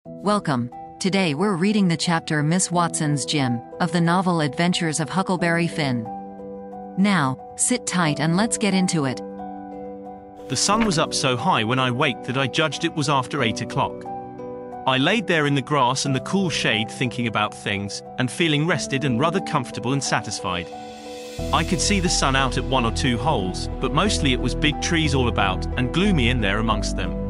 Welcome. Today we're reading the chapter Miss Watson's Gym of the novel Adventures of Huckleberry Finn. Now, sit tight and let's get into it. The sun was up so high when I waked that I judged it was after 8 o'clock. I laid there in the grass and the cool shade thinking about things, and feeling rested and rather comfortable and satisfied. I could see the sun out at 1 or 2 holes, but mostly it was big trees all about, and gloomy in there amongst them.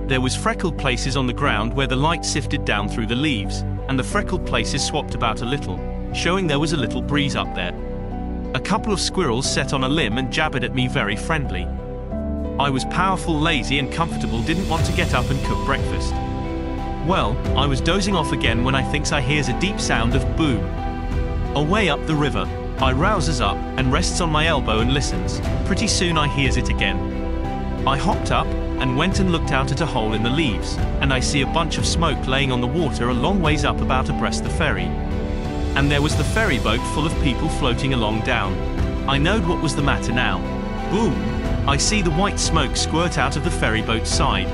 There was freckled places on the ground where the light sifted down through the leaves, and the freckled places swapped about a little, showing there was a little breeze up there. A couple of squirrels sat on a limb and jabbered at me very friendly. I was powerful, lazy and comfortable, didn't want to get up and cook breakfast. Well, I was dozing off again when I thinks I hears a deep sound of boom. Away up the river. I rouses up and rests on my elbow and listens. Pretty soon I hears it again. I hopped up and went and looked out at a hole in the leaves, and I see a bunch of smoke laying on the water a long ways up about abreast the ferry. And there was the ferry boat full of people floating along down. I knowed what was the matter now. Boom! I see the white smoke squirt out of the ferry boat's side.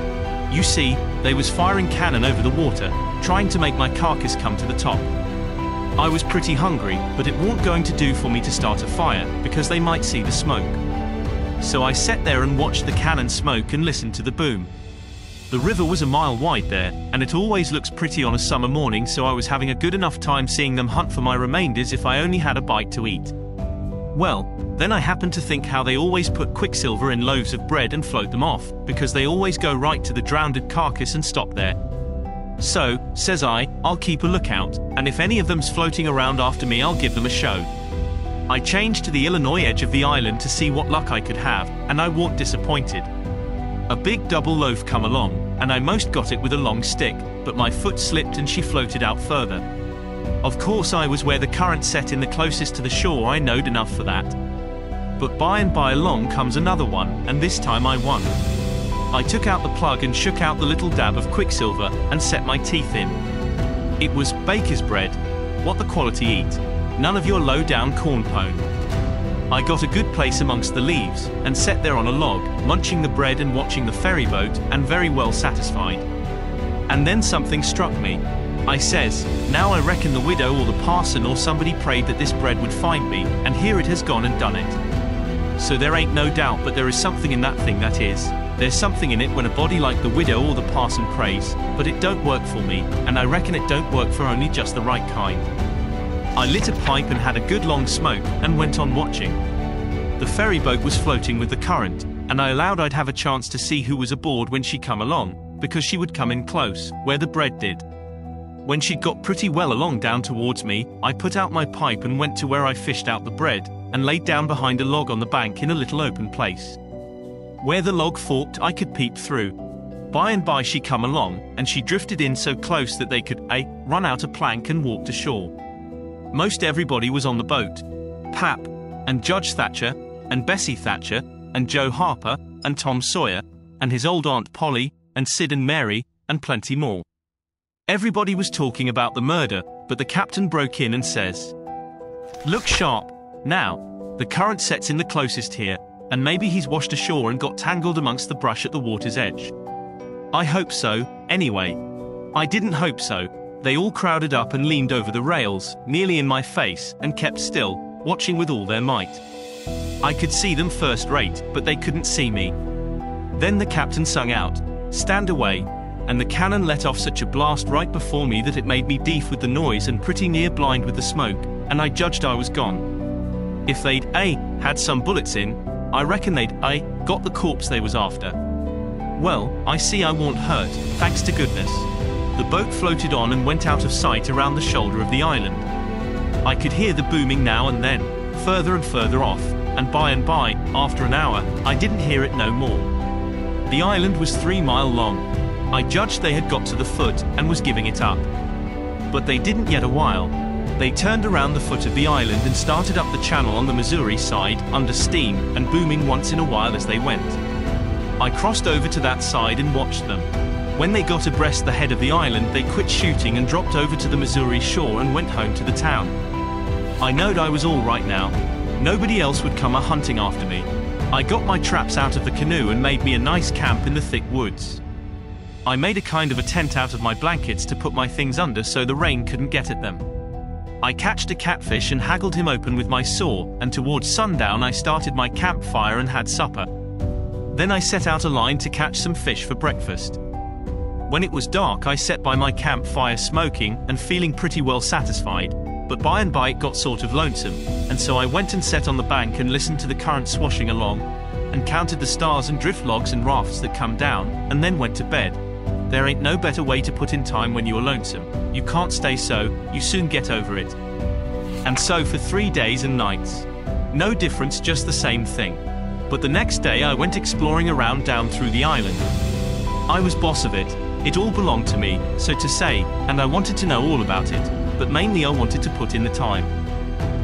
You see, they was firing cannon over the water, trying to make my carcass come to the top. I was pretty hungry, but it wasn't going to do for me to start a fire, because they might see the smoke. So I sat there and watched the cannon smoke and listened to the boom. The river was a mile wide there, and it always looks pretty on a summer morning, so I was having a good enough time seeing them hunt for my remainders if I only had a bite to eat. Well, then I happened to think how they always put quicksilver in loaves of bread and float them off, because they always go right to the drowned carcass and stop there. So, says I, I'll keep a lookout, and if any of them's floating around after me I'll give them a show. I changed to the Illinois edge of the island to see what luck I could have, and I wasn't disappointed. A big double loaf come along, and I most got it with a long stick, but my foot slipped and she floated out further. Of course I was where the current set in the closest to the shore. I knowed enough for that. But by and by along comes another one, and this time I won. I took out the plug and shook out the little dab of quicksilver, and set my teeth in. It was baker's bread. What the quality eat. None of your low-down corn pone. I got a good place amongst the leaves, and sat there on a log, munching the bread and watching the ferry boat, and very well satisfied. And then something struck me. I says, now I reckon the widow or the parson or somebody prayed that this bread would find me, and here it has gone and done it. So there ain't no doubt but there is something in that thing, that is. There's something in it when a body like the widow or the parson prays, but it don't work for me, and I reckon it don't work for only just the right kind. I lit a pipe and had a good long smoke, and went on watching. The ferry boat was floating with the current, and I allowed I'd have a chance to see who was aboard when she come along, because she would come in close, where the bread did. When she'd got pretty well along down towards me, I put out my pipe and went to where I fished out the bread, and laid down behind a log on the bank in a little open place. Where the log forked I could peep through. By and by she come along, and she drifted in so close that they could run out a plank and walk to shore. Most everybody was on the boat. Pap, and Judge Thatcher, and Bessie Thatcher, and Joe Harper, and Tom Sawyer, and his old Aunt Polly, and Sid and Mary, and plenty more. Everybody was talking about the murder, but the captain broke in and says, "Look sharp, now, the current sets in the closest here, and maybe he's washed ashore and got tangled amongst the brush at the water's edge." I hope so, anyway. I didn't hope so. They all crowded up and leaned over the rails, nearly in my face, and kept still, watching with all their might. I could see them first rate, but they couldn't see me. Then the captain sung out, "Stand away," and the cannon let off such a blast right before me that it made me deaf with the noise and pretty near blind with the smoke, and I judged I was gone. If they'd had some bullets in, I reckon they'd got the corpse they was after. Well, I see I wasn't hurt, thanks to goodness. The boat floated on and went out of sight around the shoulder of the island. I could hear the booming now and then, further and further off, and by, after an hour, I didn't hear it no more. The island was 3 miles long. I judged they had got to the foot and was giving it up. But they didn't yet a while. They turned around the foot of the island and started up the channel on the Missouri side, under steam, and booming once in a while as they went. I crossed over to that side and watched them. When they got abreast the head of the island, they quit shooting and dropped over to the Missouri shore and went home to the town. I knowed I was all right now. Nobody else would come a-hunting after me. I got my traps out of the canoe and made me a nice camp in the thick woods. I made a kind of a tent out of my blankets to put my things under so the rain couldn't get at them. I catched a catfish and haggled him open with my saw, and towards sundown I started my campfire and had supper. Then I set out a line to catch some fish for breakfast. When it was dark I sat by my campfire smoking and feeling pretty well satisfied, but by and by it got sort of lonesome, and so I went and sat on the bank and listened to the current swashing along, and counted the stars and drift logs and rafts that come down, and then went to bed. There ain't no better way to put in time when you're lonesome. You can't stay so, you soon get over it. And so for 3 days and nights. No difference, just the same thing. But the next day I went exploring around down through the island. I was boss of it. It all belonged to me, so to say, and I wanted to know all about it, but mainly I wanted to put in the time.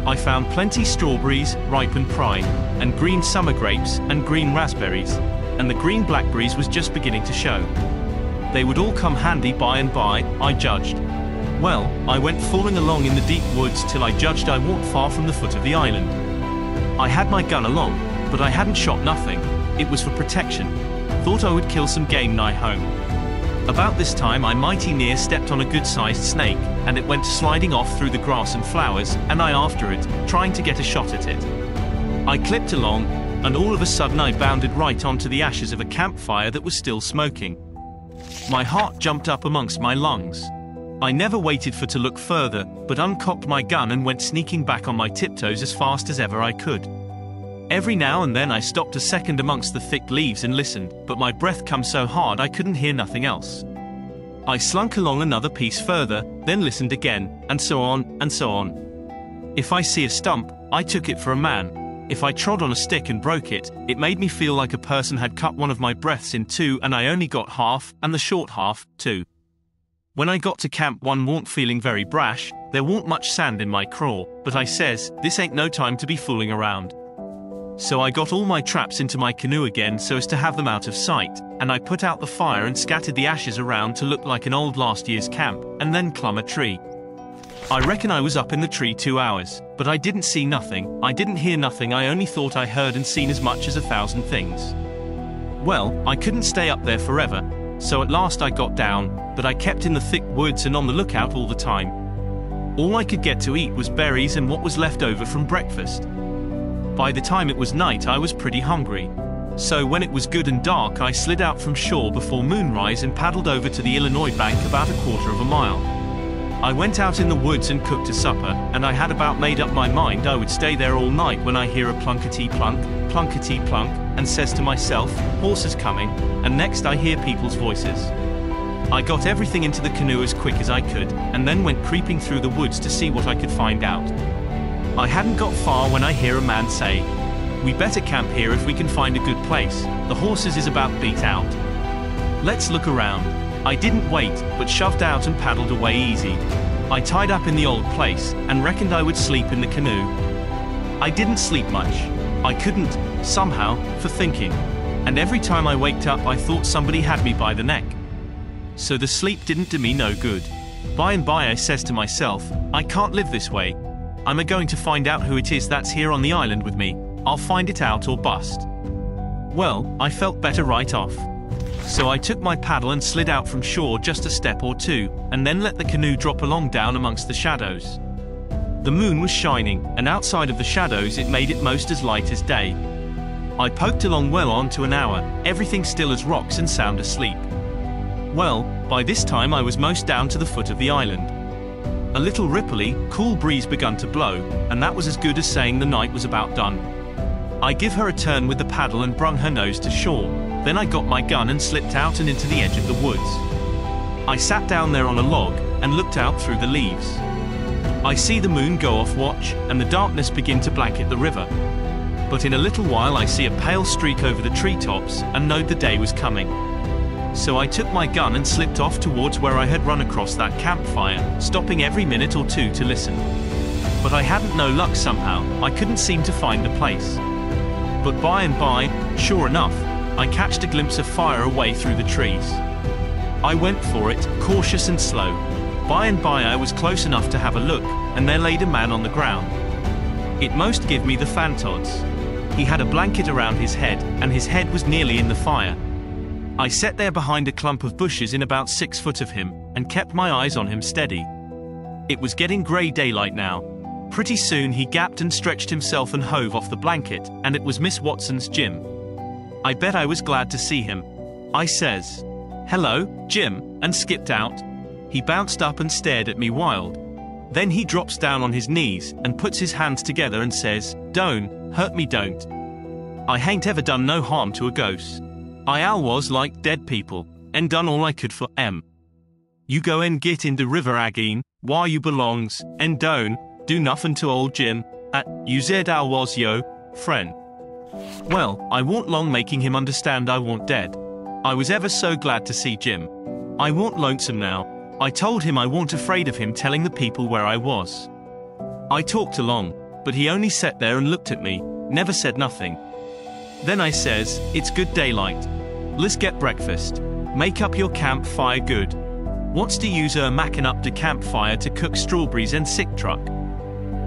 I found plenty strawberries, ripe and prime, and green summer grapes, and green raspberries, and the green blackberries was just beginning to show. They would all come handy by and by, I judged. Well, I went fooling along in the deep woods till I judged I walked far from the foot of the island. I had my gun along, but I hadn't shot nothing. It was for protection. Thought I would kill some game nigh home. About this time I mighty near stepped on a good-sized snake, and it went sliding off through the grass and flowers, and I after it, trying to get a shot at it. I clipped along, and all of a sudden I bounded right onto the ashes of a campfire that was still smoking. My heart jumped up amongst my lungs. I never waited for to look further, but uncocked my gun and went sneaking back on my tiptoes as fast as ever I could. Every now and then I stopped a second amongst the thick leaves and listened, but my breath come so hard I couldn't hear nothing else. I slunk along another piece further, then listened again, and so on, and so on. If I see a stump, I took it for a man. If I trod on a stick and broke it, it made me feel like a person had cut one of my breaths in two, and I only got half, and the short half, too. When I got to camp one warn't feeling very brash. There warn't much sand in my craw, but I says, this ain't no time to be fooling around. So I got all my traps into my canoe again so as to have them out of sight, and I put out the fire and scattered the ashes around to look like an old last year's camp, and then clumb a tree. I reckon I was up in the tree 2 hours, but I didn't see nothing, I didn't hear nothing, I only thought I heard and seen as much as 1,000 things. Well, I couldn't stay up there forever, so at last I got down, but I kept in the thick woods and on the lookout all the time. All I could get to eat was berries and what was left over from breakfast. By the time it was night I was pretty hungry. So when it was good and dark I slid out from shore before moonrise and paddled over to the Illinois bank about 1/4 mile. I went out in the woods and cooked a supper, and I had about made up my mind I would stay there all night when I hear a plunkety-plunk, plunkety-plunk, and says to myself, horses coming, and next I hear people's voices. I got everything into the canoe as quick as I could, and then went creeping through the woods to see what I could find out. I hadn't got far when I hear a man say, "We better camp here if we can find a good place, the horses is about beat out. Let's look around." I didn't wait, but shoved out and paddled away easy. I tied up in the old place, and reckoned I would sleep in the canoe. I didn't sleep much. I couldn't, somehow, for thinking. And every time I waked up I thought somebody had me by the neck. So the sleep didn't do me no good. By and by I says to myself, I can't live this way. I'm a-going to find out who it is that's here on the island with me. I'll find it out or bust. Well, I felt better right off. So I took my paddle and slid out from shore just a step or two, and then let the canoe drop along down amongst the shadows. The moon was shining, and outside of the shadows it made it most as light as day. I poked along well on to an hour, everything still as rocks and sound asleep. Well, by this time I was most down to the foot of the island. A little ripply, cool breeze begun to blow, and that was as good as saying the night was about done. I give her a turn with the paddle and brung her nose to shore. Then I got my gun and slipped out and into the edge of the woods. I sat down there on a log and looked out through the leaves. I see the moon go off watch and the darkness begin to blanket the river. But in a little while I see a pale streak over the treetops and knowed the day was coming. So I took my gun and slipped off towards where I had run across that campfire, stopping every minute or two to listen. But I hadn't no luck somehow, I couldn't seem to find the place. But by and by, sure enough, I catched a glimpse of fire away through the trees. I went for it, cautious and slow. By and by I was close enough to have a look, and there laid a man on the ground. It most give me the fantods. He had a blanket around his head, and his head was nearly in the fire. I sat there behind a clump of bushes in about 6 foot of him, and kept my eyes on him steady. It was getting grey daylight now. Pretty soon he gapped and stretched himself and hove off the blanket, and it was Miss Watson's Jim. I bet I was glad to see him. I says, "Hello, Jim," and skipped out. He bounced up and stared at me wild. Then he drops down on his knees and puts his hands together and says, "Don't hurt me, don't. I hain't ever done no harm to a ghost. I was like dead people, and done all I could for 'em. You go and get in the river again, where you belongs, and don't do nothing to old Jim, you said I was yo, friend." Well, I warn't long making him understand I warn't dead. I was ever so glad to see Jim. I warn't lonesome now. I told him I warn't afraid of him telling the people where I was. I talked along, but he only sat there and looked at me, never said nothing. Then I says, "It's good daylight. Let's get breakfast. Make up your campfire good. What's to use macking up the campfire to cook strawberries and sick truck?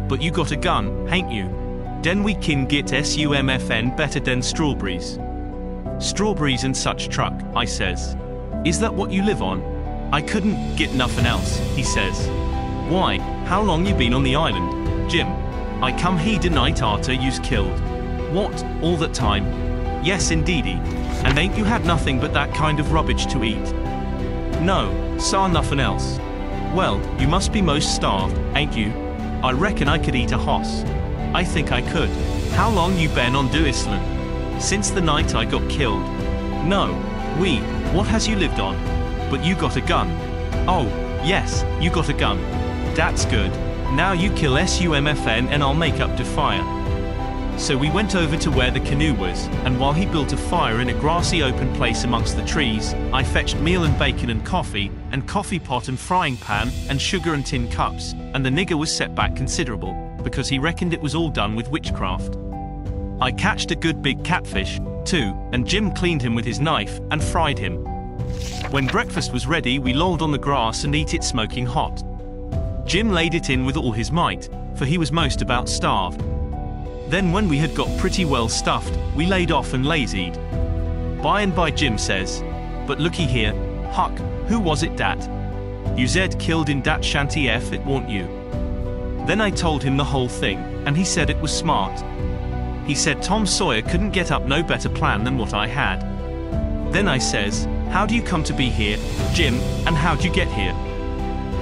But you got a gun, hain't you? Den we can get SUMFN better than strawberries." "Strawberries and such truck," I says. "Is that what you live on?" "I couldn't get nothing else," he says. "Why, how long you been on the island, Jim?" "I come here the night arter you's killed." "What, all that time?" "Yes, indeedy. And ain't you had nothing but that kind of rubbish to eat?" "No, saw nothing else." "Well, you must be most starved, ain't you?" "I reckon I could eat a hoss." "I think I could." "How long you been on Island?" "Since the night I got killed." "No, what has you lived on?" "But you got a gun." "Oh, yes, you got a gun. That's good. Now you kill SUMFN and I'll make up the fire." So we went over to where the canoe was, and while he built a fire in a grassy open place amongst the trees, I fetched meal and bacon and coffee pot and frying pan, and sugar and tin cups, and the nigger was set back considerable, because he reckoned it was all done with witchcraft. I catched a good big catfish, too, and Jim cleaned him with his knife, and fried him. When breakfast was ready, we lolled on the grass and eat it smoking hot. Jim laid it in with all his might, for he was most about starved. Then when we had got pretty well stuffed, we laid off and lazied. By and by Jim says, "But looky here, Huck, who was it dat? You said killed in dat shanty F, it warn't you?" Then I told him the whole thing, and he said it was smart. He said Tom Sawyer couldn't get up no better plan than what I had. Then I says, "How do you come to be here, Jim, and how'd you get here?"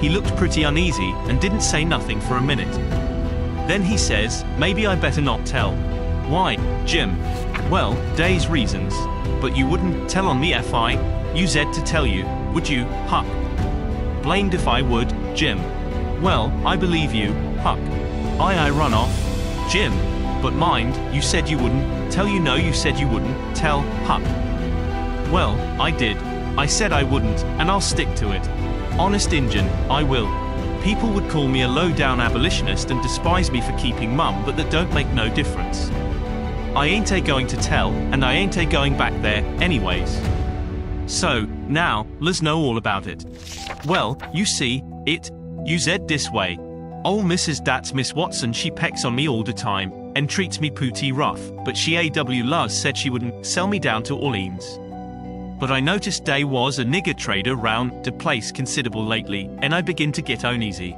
He looked pretty uneasy and didn't say nothing for a minute. Then he says, "Maybe I better not tell." "Why, Jim?" "Well, day's reasons. But you wouldn't tell on me if I said to tell you, would you, Huck?" "Blamed if I would, Jim." "Well, I believe you, Huck." I run off. "Jim, but mind, you said you wouldn't tell, you said you wouldn't tell, Huck." "Well, I did. I said I wouldn't, and I'll stick to it. Honest Injun, I will. People would call me a low-down abolitionist and despise me for keeping mum, but that don't make no difference. I ain't going to tell, and I ain't going back there, anyways. So, now, let's know all about it." "Well, you see, you said this way. Ol' Mrs. That's Miss Watson, she pecks on me all the time, and treats me pooty rough, but she Luz said she wouldn't sell me down to Orleans. But I noticed they was a nigger trader round the place considerable lately, and I begin to get uneasy.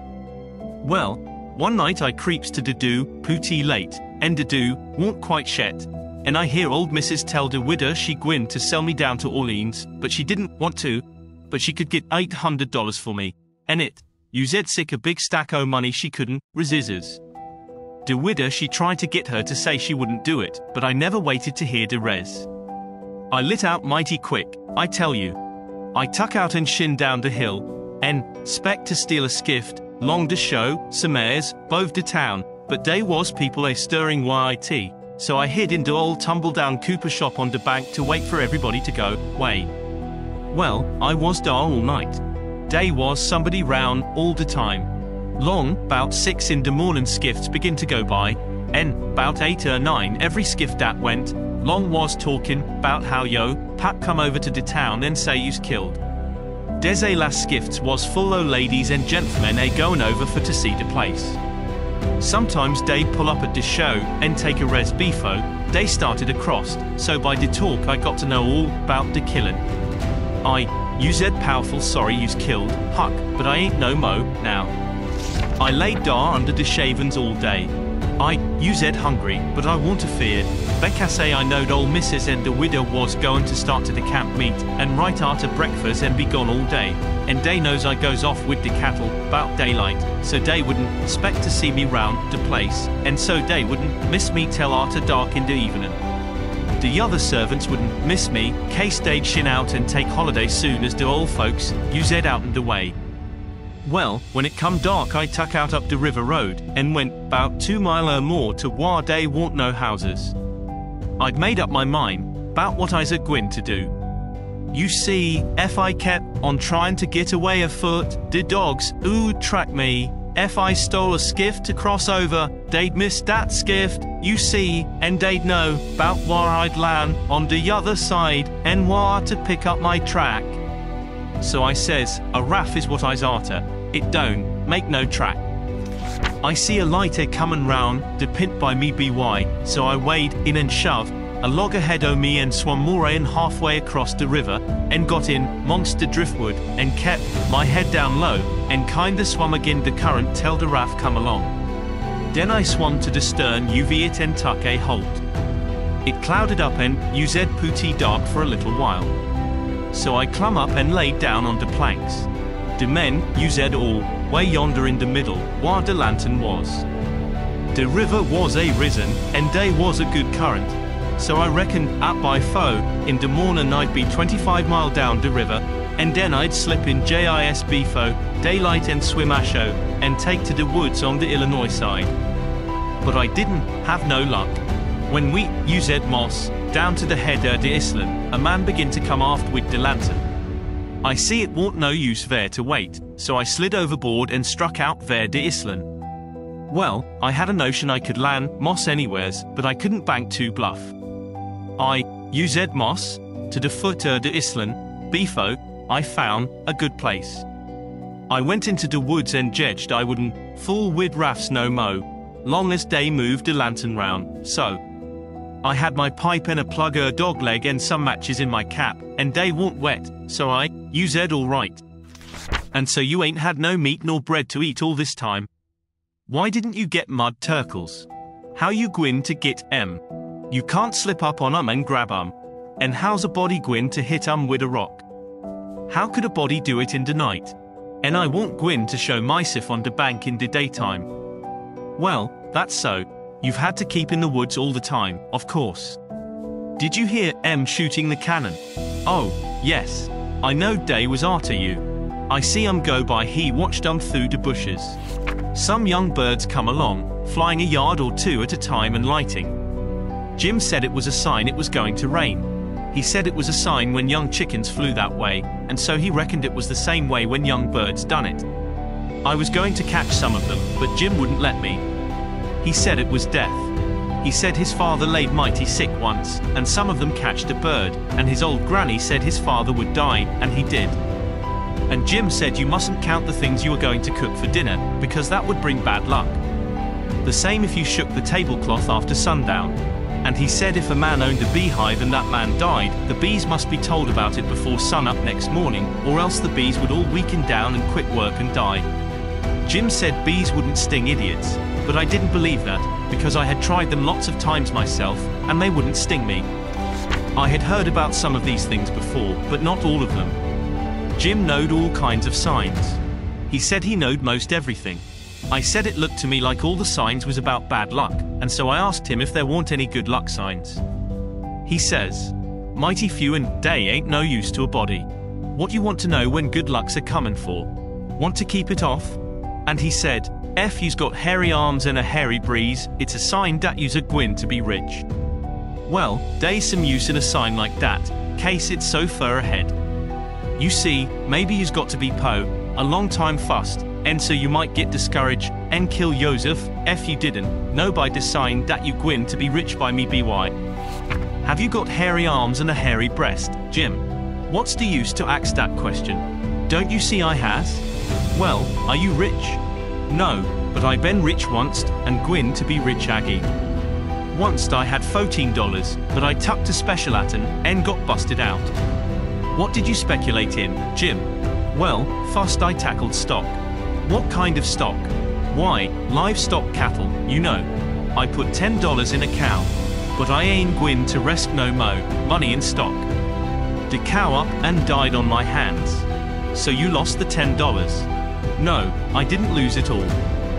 Well, one night I creeps to the do pooty late, and the do warn't quite shet, and I hear old Mrs. tell the widder she gwin to sell me down to Orleans, but she didn't want to, but she could get $800 for me, and you said sick a big stack o' money she couldn't resist. The widder she tried to get her to say she wouldn't do it, but I never waited to hear the res. I lit out mighty quick, I tell you. I tuck out and shin down the hill, and spec to steal a skift, long to show, some airs, bove the town, but they was people stirring YIT, so I hid into old tumble-down cooper shop on the bank to wait for everybody to go way. Well, I was dar all night. They was somebody round all the time. Long, 'bout 6 in the morning skifts begin to go by, and 'bout 8 or 9 every skift that went, Long was talking 'bout how Pat come over to the town and say you's killed. Des last skifts was full o' ladies and gentlemen going over for to see the place. Sometimes they pull up at the show and take a res beefo, They started across, so by the talk I got to know all about the killing. You said powerful sorry you's killed, Huck, but I ain't no mo, now. I laid dar under the shavens all day. You said hungry, but I want to fear. Becca say I knowed old missus and the widow was going to start to the camp meet, and right after breakfast and be gone all day. And they knows I goes off with the cattle, about daylight, so they wouldn't expect to see me round the place, and so they wouldn't miss me till after dark in the evening. The other servants wouldn't miss me, case they'd shin out and take holiday soon as the old folks used out in the way. Well, when it come dark I tuck out up the river road, and went 'bout 2 mile or more to where they won't no houses. I'd made up my mind 'bout what I's a-gwin to do. You see, if I kept on trying to get away afoot, the dogs would track me. If I stole a skiff to cross over, they'd miss that skiff, you see, and they'd know 'bout where I'd land on the other side, and where to pick up my track. So I says, a raft is what I's arter. It don't make no track. I see a light comin' round the pint by me by, so I wade in and shoved a log ahead o' me and swum more in halfway across the river, and got in monster driftwood, and kept my head down low, and kinda swum again the current till the raft come along. Then I swum to the stern UV it and tuck a halt. It clouded up and used pooty dark for a little while. So I clum up and laid down on the planks. The men used all way yonder in the middle, where the lantern was. The river was a risen, and they was a good current. So I reckoned at by 4 in the morning I'd be 25 mile down the river, and then I'd slip in JIS before daylight and swim asho, and take to the woods on the Illinois side. But I didn't have no luck. When we used moss down to the head of the island, a man began to come aft with the lantern. I see it wa'n't no use there to wait, so I slid overboard and struck out there the island. Well, I had a notion I could land moss anywheres, but I couldn't bank too bluff. I used moss to the foot of the island before I found a good place. I went into the woods and judged I wouldn't fool with rafts no mo, long as they moved the lantern round, so I had my pipe and a plug of a dog leg and some matches in my cap, and they weren't wet, so I used all right. And so you ain't had no meat nor bread to eat all this time? Why didn't you get mud turkles? How you gwin to get 'em? You can't slip up on 'em and grab 'em. And how's a body gwin to hit 'em with a rock? How could a body do it in the night? And I won't gwin to show myself on the bank in the daytime. Well, that's so. You've had to keep in the woods all the time, of course. Did you hear 'em shooting the cannon? Oh, yes. I knowed they was arter you. I see 'em go by. He watched 'em through the bushes. Some young birds come along, flying a yard or two at a time and lighting. Jim said it was a sign it was going to rain. He said it was a sign when young chickens flew that way, and so he reckoned it was the same way when young birds done it. I was going to catch some of them, but Jim wouldn't let me. He said it was death. He said his father laid mighty sick once, and some of them catched a bird, and his old granny said his father would die, and he did. And Jim said you mustn't count the things you were going to cook for dinner, because that would bring bad luck. The same if you shook the tablecloth after sundown. And he said if a man owned a beehive and that man died, the bees must be told about it before sunup next morning, or else the bees would all weaken down and quit work and die. Jim said bees wouldn't sting idiots, but I didn't believe that, because I had tried them lots of times myself, and they wouldn't sting me. I had heard about some of these things before, but not all of them. Jim knowed all kinds of signs. He said he knowed most everything. I said it looked to me like all the signs was about bad luck, and so I asked him if there weren't any good luck signs. He says, mighty few, and they ain't no use to a body. What you want to know when good luck's a comin' for? Want to keep it off? And he said, if you's got hairy arms and a hairy breeze, it's a sign that you's a gwin to be rich. Well, they's some use in a sign like that, case it's so fur ahead. You see, maybe you's got to be a long time fust, and so you might get discouraged and kill Joseph if you didn't know by the sign that you gwin to be rich by me by. Have you got hairy arms and a hairy breast, Jim? What's the use to ask that question? Don't you see I has? Well, are you rich? No, but I been rich once and gwin to be rich aggy. Once I had $14, but I tucked a special at and got busted out. What did you speculate in, Jim? Well, first I tackled stock. What kind of stock? Why, livestock cattle, you know. I put $10 in a cow, but I ain't gwin to risk no money in stock. The cow up and died on my hands. So you lost the $10? No, I didn't lose it all.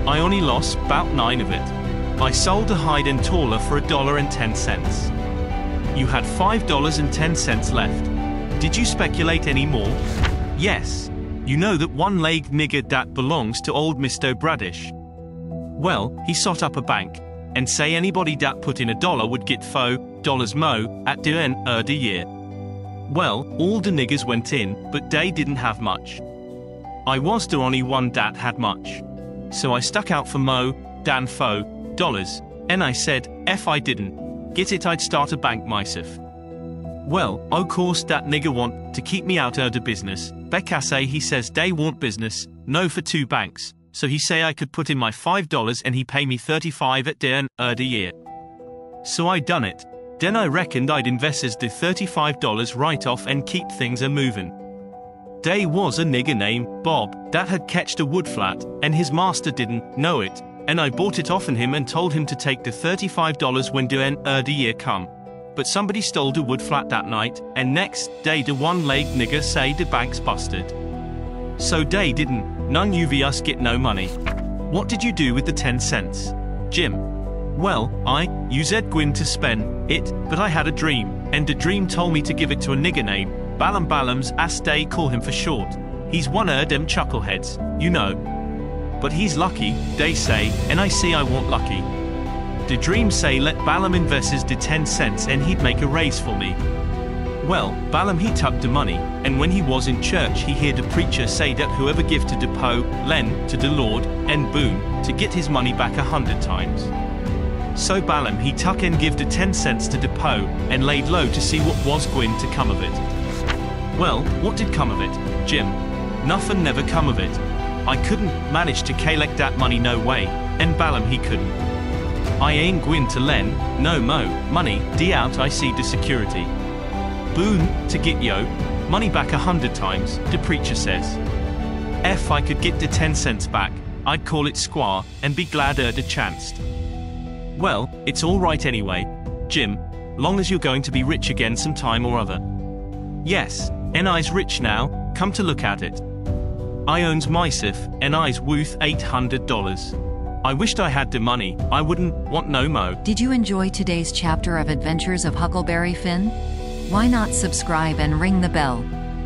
I only lost about 9 of it. I sold a hide and taller for $1.10. You had $5.10 left. Did you speculate any more? Yes. You know that one-legged nigger that belongs to old Mr. Bradish. Well, he sot up a bank, and say anybody that put in $1 would get $4 mo at the end of the year. Well, all the niggers went in, but they didn't have much. I was the only one that had much. So I stuck out for mo, dan $4, and I said, if I didn't get it, I'd start a bank myself. Well, o' course that nigger want to keep me out of the business, because he says they want business, no for 2 banks, so he say I could put in my $5 and he pay me $35 at the end of the year. So I done it. Then I reckoned I'd invested the $35 right off and keep things a-movin'. They was a nigger named Bob that had catched a wood flat, and his master didn't know it, and I bought it offen him and told him to take the $35 when the end of the year come. But somebody stole the wood flat that night, and next day the one-legged nigger say the bank's busted. So they didn't, none of us get no money. What did you do with the 10 cents? Jim. Well, I used gwin to spend it, but I had a dream, and the dream told me to give it to a nigger named Ballums, as they call him for short. He's one of them chuckleheads, you know. But he's lucky, they say, and I see I want lucky. The dream say let Balaam invest the 10 cents and he'd make a raise for me. Well, Balaam he tucked the money, and when he was in church he heard the preacher say that whoever give to the po, lend to the Lord, and boom, to get his money back 100 times. So Balaam he tuck and give the 10 cents to the po, and laid low to see what was gwin to come of it. Well, what did come of it, Jim? Nothing never come of it. I couldn't manage to collect that money no way, and Balaam he couldn't. I ain't gwin to lend no money, out I see the security. Boon to get yo, money back 100 times, the preacher says. If I could get the 10 cents back, I'd call it square and be glad the chanced. Well, it's all right anyway, Jim, long as you're going to be rich again some time or other. Yes, and I's rich now, come to look at it. I owns myself, and I's worth $800. I wished I had the money, I wouldn't want no mo. Did you enjoy today's chapter of Adventures of Huckleberry Finn? Why not subscribe and ring the bell?